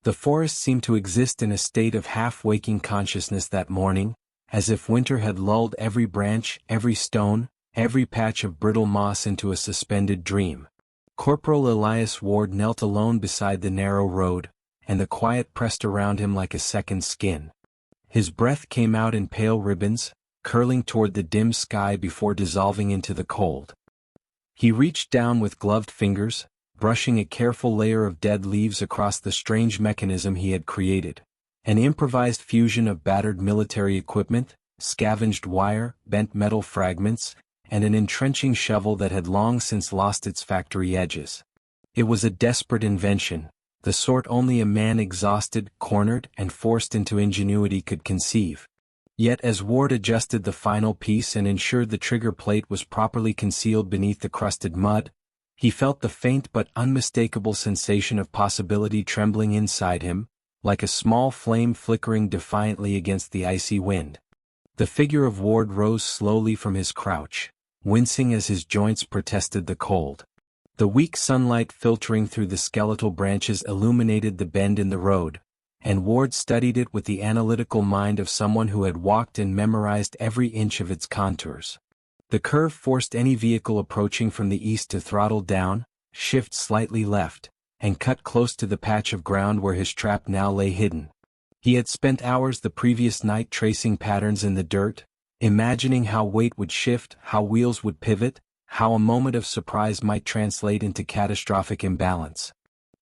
The forest seemed to exist in a state of half-waking consciousness that morning, as if winter had lulled every branch, every stone, every patch of brittle moss into a suspended dream. Corporal Elias Ward knelt alone beside the narrow road, and the quiet pressed around him like a second skin. His breath came out in pale ribbons, curling toward the dim sky before dissolving into the cold. He reached down with gloved fingers, brushing a careful layer of dead leaves across the strange mechanism he had created. An improvised fusion of battered military equipment, scavenged wire, bent metal fragments, and an entrenching shovel that had long since lost its factory edges. It was a desperate invention, the sort only a man exhausted, cornered, and forced into ingenuity could conceive. Yet as Ward adjusted the final piece and ensured the trigger plate was properly concealed beneath the crusted mud, he felt the faint but unmistakable sensation of possibility trembling inside him, like a small flame flickering defiantly against the icy wind. The figure of Ward rose slowly from his crouch, wincing as his joints protested the cold. The weak sunlight filtering through the skeletal branches illuminated the bend in the road, and Ward studied it with the analytical mind of someone who had walked and memorized every inch of its contours. The curve forced any vehicle approaching from the east to throttle down, shift slightly left, and cut close to the patch of ground where his trap now lay hidden. He had spent hours the previous night tracing patterns in the dirt, imagining how weight would shift, how wheels would pivot, how a moment of surprise might translate into catastrophic imbalance.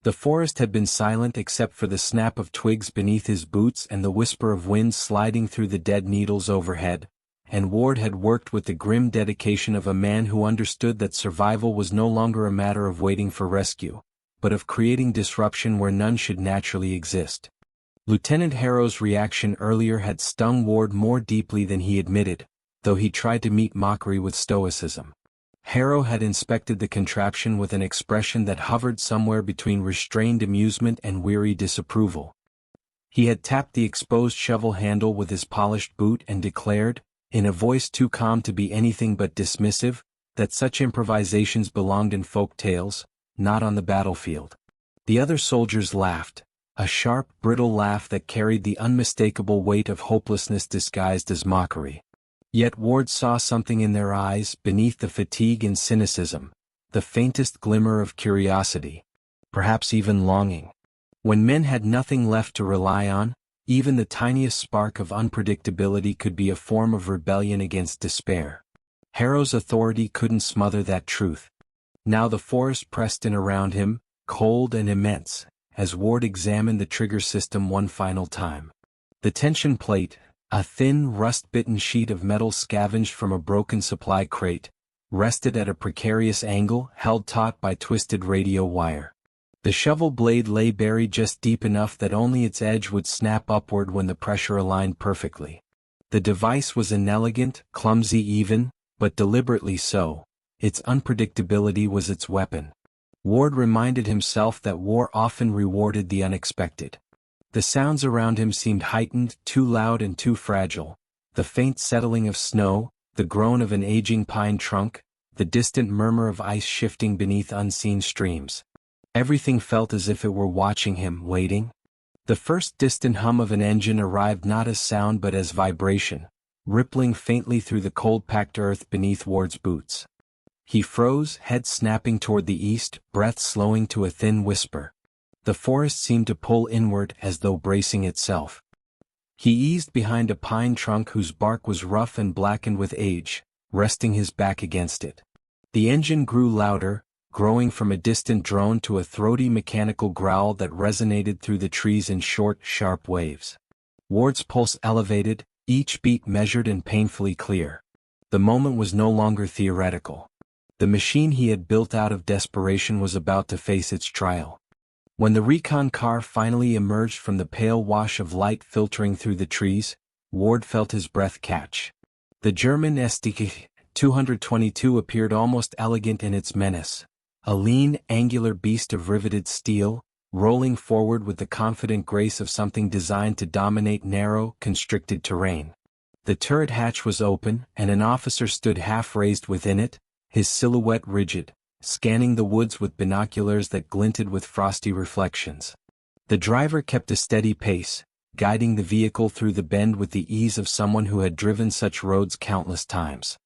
The forest had been silent except for the snap of twigs beneath his boots and the whisper of wind sliding through the dead needles overhead, and Ward had worked with the grim dedication of a man who understood that survival was no longer a matter of waiting for rescue, but of creating disruption where none should naturally exist. Lieutenant Harrow's reaction earlier had stung Ward more deeply than he admitted, though he tried to meet mockery with stoicism. Harrow had inspected the contraption with an expression that hovered somewhere between restrained amusement and weary disapproval. He had tapped the exposed shovel handle with his polished boot and declared, in a voice too calm to be anything but dismissive, that such improvisations belonged in folk tales, not on the battlefield. The other soldiers laughed, a sharp, brittle laugh that carried the unmistakable weight of hopelessness disguised as mockery. Yet Ward saw something in their eyes beneath the fatigue and cynicism, the faintest glimmer of curiosity, perhaps even longing. When men had nothing left to rely on, even the tiniest spark of unpredictability could be a form of rebellion against despair. Harrow's authority couldn't smother that truth. Now the forest pressed in around him, cold and immense, as Ward examined the trigger system one final time. The tension plate, a thin, rust-bitten sheet of metal scavenged from a broken supply crate, rested at a precarious angle held taut by twisted radio wire. The shovel blade lay buried just deep enough that only its edge would snap upward when the pressure aligned perfectly. The device was inelegant, clumsy even, but deliberately so. Its unpredictability was its weapon. Ward reminded himself that war often rewarded the unexpected. The sounds around him seemed heightened, too loud and too fragile. The faint settling of snow, the groan of an aging pine trunk, the distant murmur of ice shifting beneath unseen streams. Everything felt as if it were watching him, waiting. The first distant hum of an engine arrived not as sound but as vibration, rippling faintly through the cold-packed earth beneath Ward's boots. He froze, head snapping toward the east, breath slowing to a thin whisper. The forest seemed to pull inward as though bracing itself. He eased behind a pine trunk whose bark was rough and blackened with age, resting his back against it. The engine grew louder, growing from a distant drone to a throaty mechanical growl that resonated through the trees in short, sharp waves. Ward's pulse elevated, each beat measured and painfully clear. The moment was no longer theoretical. The machine he had built out of desperation was about to face its trial. When the Recon car finally emerged from the pale wash of light filtering through the trees, Ward felt his breath catch. The German Sd.Kfz 222 appeared almost elegant in its menace, a lean, angular beast of riveted steel, rolling forward with the confident grace of something designed to dominate narrow, constricted terrain. The turret hatch was open, and an officer stood half-raised within it, his silhouette rigid, scanning the woods with binoculars that glinted with frosty reflections. The driver kept a steady pace, guiding the vehicle through the bend with the ease of someone who had driven such roads countless times.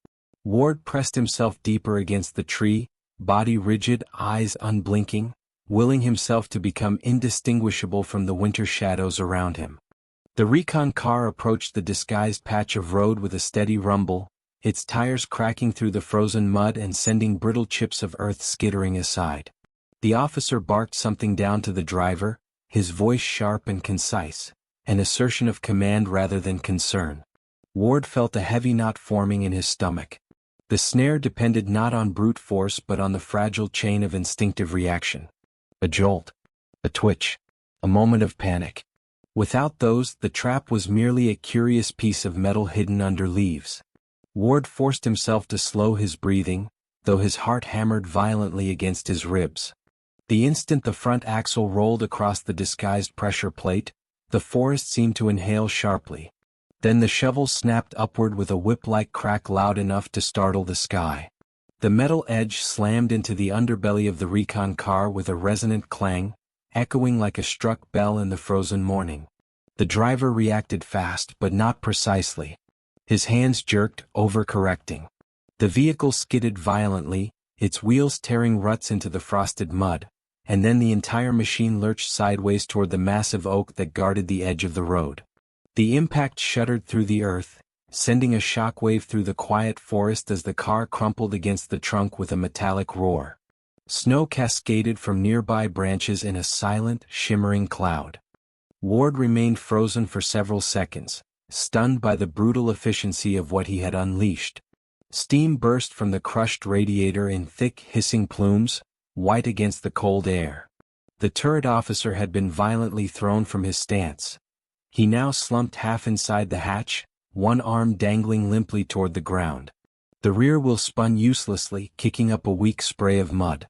Ward pressed himself deeper against the tree, body rigid, eyes unblinking, willing himself to become indistinguishable from the winter shadows around him. The Recon car approached the disguised patch of road with a steady rumble, its tires cracking through the frozen mud and sending brittle chips of earth skittering aside. The officer barked something down to the driver, his voice sharp and concise, an assertion of command rather than concern. Ward felt a heavy knot forming in his stomach. The snare depended not on brute force but on the fragile chain of instinctive reaction. A jolt, a twitch, a moment of panic. Without those, the trap was merely a curious piece of metal hidden under leaves. Ward forced himself to slow his breathing, though his heart hammered violently against his ribs. The instant the front axle rolled across the disguised pressure plate, the forest seemed to inhale sharply. Then the shovel snapped upward with a whip-like crack loud enough to startle the sky. The metal edge slammed into the underbelly of the Recon car with a resonant clang, echoing like a struck bell in the frozen morning. The driver reacted fast but not precisely. His hands jerked, overcorrecting. The vehicle skidded violently, its wheels tearing ruts into the frosted mud, and then the entire machine lurched sideways toward the massive oak that guarded the edge of the road. The impact shuddered through the earth, sending a shockwave through the quiet forest as the car crumpled against the trunk with a metallic roar. Snow cascaded from nearby branches in a silent, shimmering cloud. Ward remained frozen for several seconds, stunned by the brutal efficiency of what he had unleashed. Steam burst from the crushed radiator in thick, hissing plumes, white against the cold air. The turret officer had been violently thrown from his stance. He now slumped half inside the hatch, one arm dangling limply toward the ground. The rear wheel spun uselessly, kicking up a weak spray of mud.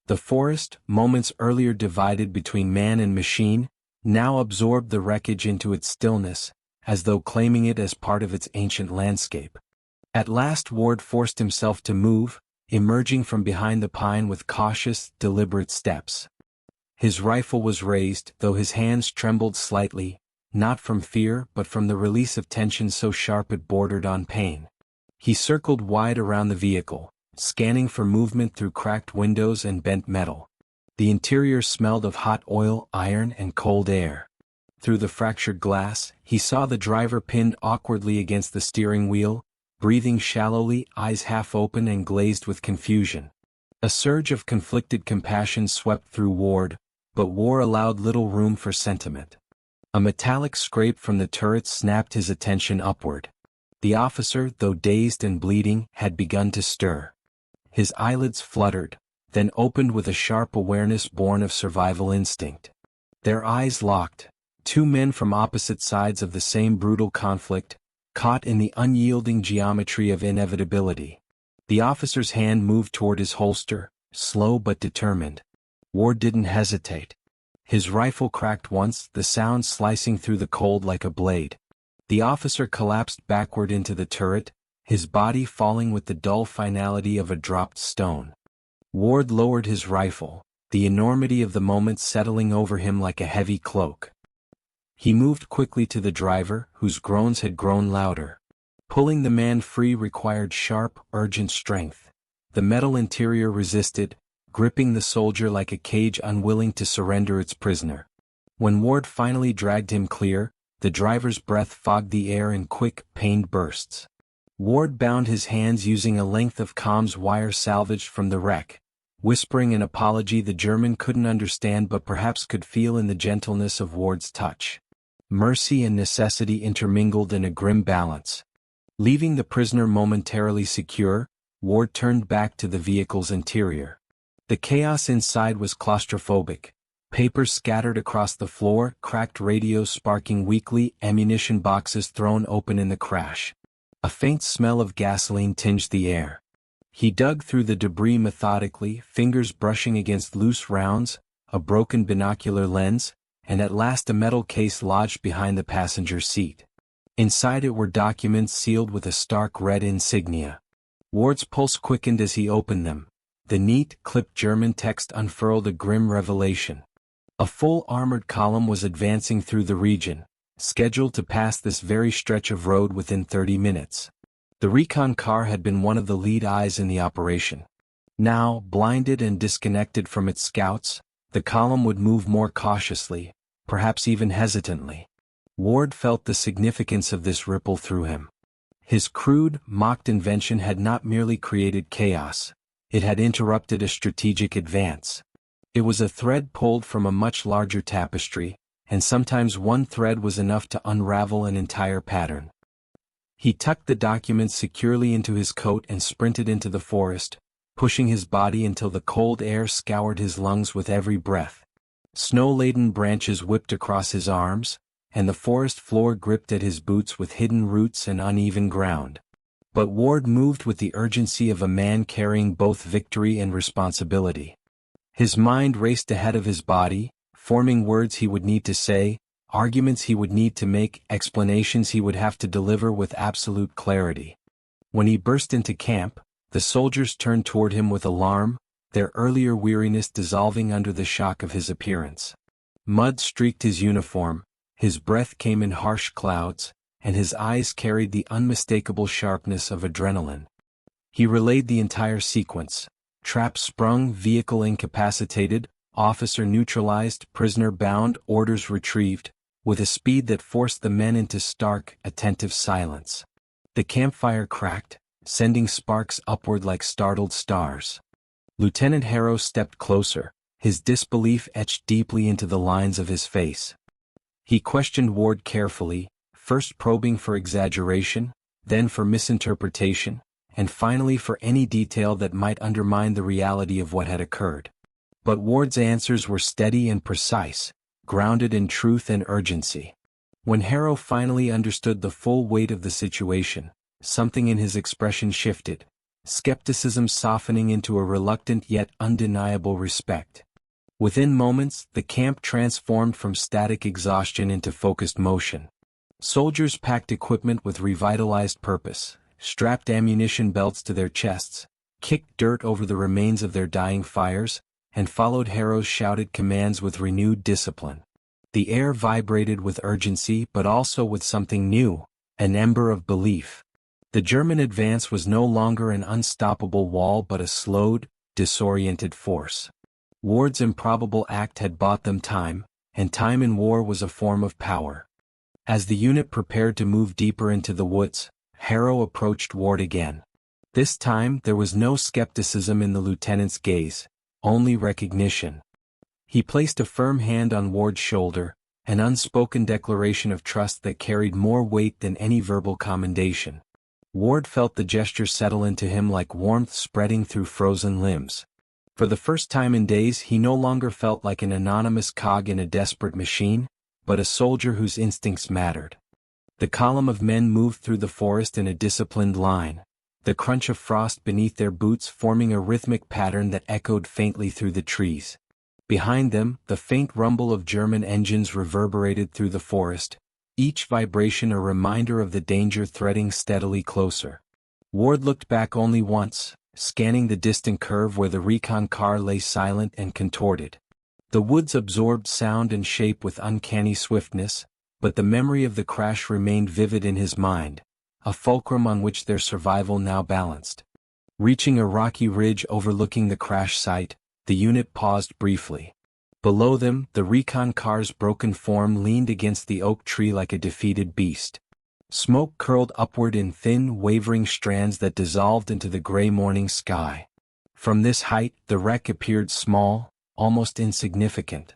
The forest, moments earlier divided between man and machine, now absorbed the wreckage into its stillness, as though claiming it as part of its ancient landscape. At last Ward forced himself to move, emerging from behind the pine with cautious, deliberate steps. His rifle was raised, though his hands trembled slightly, not from fear but from the release of tension so sharp it bordered on pain. He circled wide around the vehicle, scanning for movement through cracked windows and bent metal. The interior smelled of hot oil, iron, and cold air. Through the fractured glass, he saw the driver pinned awkwardly against the steering wheel, breathing shallowly, eyes half open and glazed with confusion. A surge of conflicted compassion swept through Ward, but war allowed little room for sentiment. A metallic scrape from the turret snapped his attention upward. The officer, though dazed and bleeding, had begun to stir. His eyelids fluttered, then opened with a sharp awareness born of survival instinct. Their eyes locked, two men from opposite sides of the same brutal conflict, caught in the unyielding geometry of inevitability. The officer's hand moved toward his holster, slow but determined. Ward didn't hesitate. His rifle cracked once, the sound slicing through the cold like a blade. The officer collapsed backward into the turret, his body falling with the dull finality of a dropped stone. Ward lowered his rifle, the enormity of the moment settling over him like a heavy cloak. He moved quickly to the driver, whose groans had grown louder. Pulling the man free required sharp, urgent strength. The metal interior resisted, gripping the soldier like a cage unwilling to surrender its prisoner. When Ward finally dragged him clear, the driver's breath fogged the air in quick, pained bursts. Ward bound his hands using a length of comms wire salvaged from the wreck, whispering an apology the German couldn't understand but perhaps could feel in the gentleness of Ward's touch. Mercy and necessity intermingled in a grim balance. Leaving the prisoner momentarily secure, Ward turned back to the vehicle's interior. The chaos inside was claustrophobic. Papers scattered across the floor, cracked radios sparking weakly, ammunition boxes thrown open in the crash. A faint smell of gasoline tinged the air. He dug through the debris methodically, fingers brushing against loose rounds, a broken binocular lens, and at last a metal case lodged behind the passenger seat. Inside it were documents sealed with a stark red insignia. Ward's pulse quickened as he opened them. The neat, clipped German text unfurled a grim revelation. A full armored column was advancing through the region, scheduled to pass this very stretch of road within 30 minutes. The recon car had been one of the lead eyes in the operation. Now, blinded and disconnected from its scouts, the column would move more cautiously, perhaps even hesitantly. Ward felt the significance of this ripple through him. His crude, mocked invention had not merely created chaos, it had interrupted a strategic advance. It was a thread pulled from a much larger tapestry, and sometimes one thread was enough to unravel an entire pattern. He tucked the document securely into his coat and sprinted into the forest, pushing his body until the cold air scoured his lungs with every breath. Snow-laden branches whipped across his arms, and the forest floor gripped at his boots with hidden roots and uneven ground. But Ward moved with the urgency of a man carrying both victory and responsibility. His mind raced ahead of his body, forming words he would need to say, arguments he would need to make, explanations he would have to deliver with absolute clarity. When he burst into camp, the soldiers turned toward him with alarm, their earlier weariness dissolving under the shock of his appearance. Mud streaked his uniform, his breath came in harsh clouds, and his eyes carried the unmistakable sharpness of adrenaline. He relayed the entire sequence: trap sprung, vehicle incapacitated, officer neutralized, prisoner bound, orders retrieved, with a speed that forced the men into stark, attentive silence. The campfire cracked, sending sparks upward like startled stars. Lieutenant Harrow stepped closer, his disbelief etched deeply into the lines of his face. He questioned Ward carefully, first probing for exaggeration, then for misinterpretation, and finally for any detail that might undermine the reality of what had occurred. But Ward's answers were steady and precise, grounded in truth and urgency. When Harrow finally understood the full weight of the situation, something in his expression shifted, skepticism softening into a reluctant yet undeniable respect. Within moments, the camp transformed from static exhaustion into focused motion. Soldiers packed equipment with revitalized purpose, strapped ammunition belts to their chests, kicked dirt over the remains of their dying fires, and followed Harrow's shouted commands with renewed discipline. The air vibrated with urgency but also with something new, an ember of belief. The German advance was no longer an unstoppable wall but a slowed, disoriented force. Ward's improbable act had bought them time, and time in war was a form of power. As the unit prepared to move deeper into the woods, Harrow approached Ward again. This time there was no skepticism in the lieutenant's gaze, only recognition. He placed a firm hand on Ward's shoulder, an unspoken declaration of trust that carried more weight than any verbal commendation. Ward felt the gesture settle into him like warmth spreading through frozen limbs. For the first time in days he no longer felt like an anonymous cog in a desperate machine, but a soldier whose instincts mattered. The column of men moved through the forest in a disciplined line, the crunch of frost beneath their boots forming a rhythmic pattern that echoed faintly through the trees. Behind them, the faint rumble of German engines reverberated through the forest, each vibration a reminder of the danger threading steadily closer. Ward looked back only once, scanning the distant curve where the recon car lay silent and contorted. The woods absorbed sound and shape with uncanny swiftness, but the memory of the crash remained vivid in his mind, a fulcrum on which their survival now balanced. Reaching a rocky ridge overlooking the crash site, the unit paused briefly. Below them, the recon car's broken form leaned against the oak tree like a defeated beast. Smoke curled upward in thin, wavering strands that dissolved into the gray morning sky. From this height, the wreck appeared small, almost insignificant.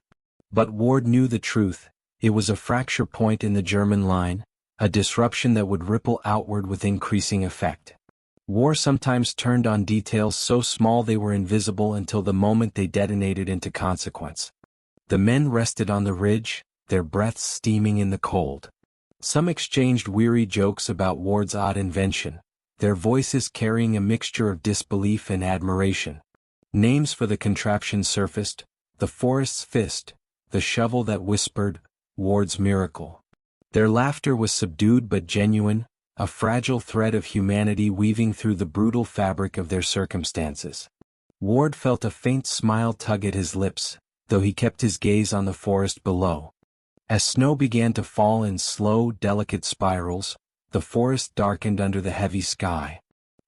But Ward knew the truth: it was a fracture point in the German line, a disruption that would ripple outward with increasing effect. War sometimes turned on details so small they were invisible until the moment they detonated into consequence. The men rested on the ridge, their breaths steaming in the cold. Some exchanged weary jokes about Ward's odd invention, their voices carrying a mixture of disbelief and admiration. Names for the contraption surfaced: the forest's fist, the shovel that whispered, Ward's miracle. Their laughter was subdued but genuine, a fragile thread of humanity weaving through the brutal fabric of their circumstances. Ward felt a faint smile tug at his lips, though he kept his gaze on the forest below. As snow began to fall in slow, delicate spirals, the forest darkened under the heavy sky.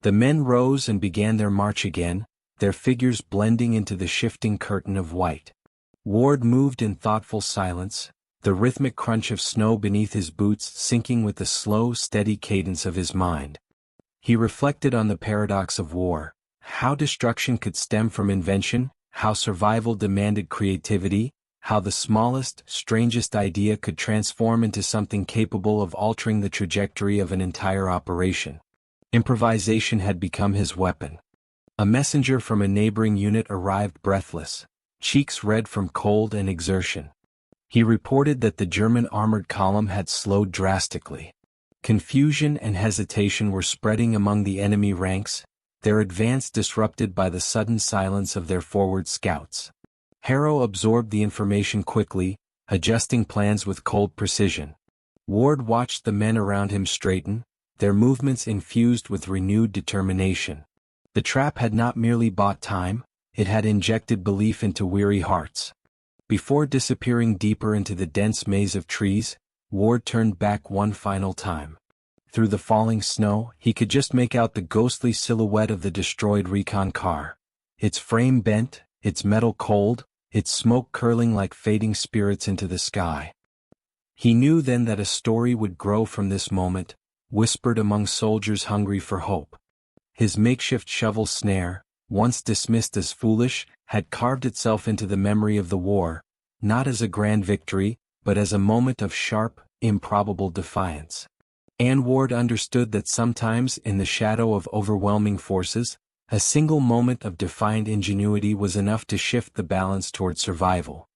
The men rose and began their march again, their figures blending into the shifting curtain of white. Ward moved in thoughtful silence, the rhythmic crunch of snow beneath his boots syncing with the slow, steady cadence of his mind. He reflected on the paradox of war, how destruction could stem from invention, how survival demanded creativity, how the smallest, strangest idea could transform into something capable of altering the trajectory of an entire operation. Improvisation had become his weapon. A messenger from a neighboring unit arrived breathless, cheeks red from cold and exertion. He reported that the German armored column had slowed drastically. Confusion and hesitation were spreading among the enemy ranks, their advance disrupted by the sudden silence of their forward scouts. Harrow absorbed the information quickly, adjusting plans with cold precision. Ward watched the men around him straighten, their movements infused with renewed determination. The trap had not merely bought time, it had injected belief into weary hearts. Before disappearing deeper into the dense maze of trees, Ward turned back one final time. Through the falling snow, he could just make out the ghostly silhouette of the destroyed Recon car. Its frame bent, its metal cold, its smoke curling like fading spirits into the sky. He knew then that a story would grow from this moment, whispered among soldiers hungry for hope. His makeshift shovel snare, once dismissed as foolish, had carved itself into the memory of the war, not as a grand victory, but as a moment of sharp, improbable defiance. And Ward understood that sometimes in the shadow of overwhelming forces, a single moment of defiant ingenuity was enough to shift the balance toward survival.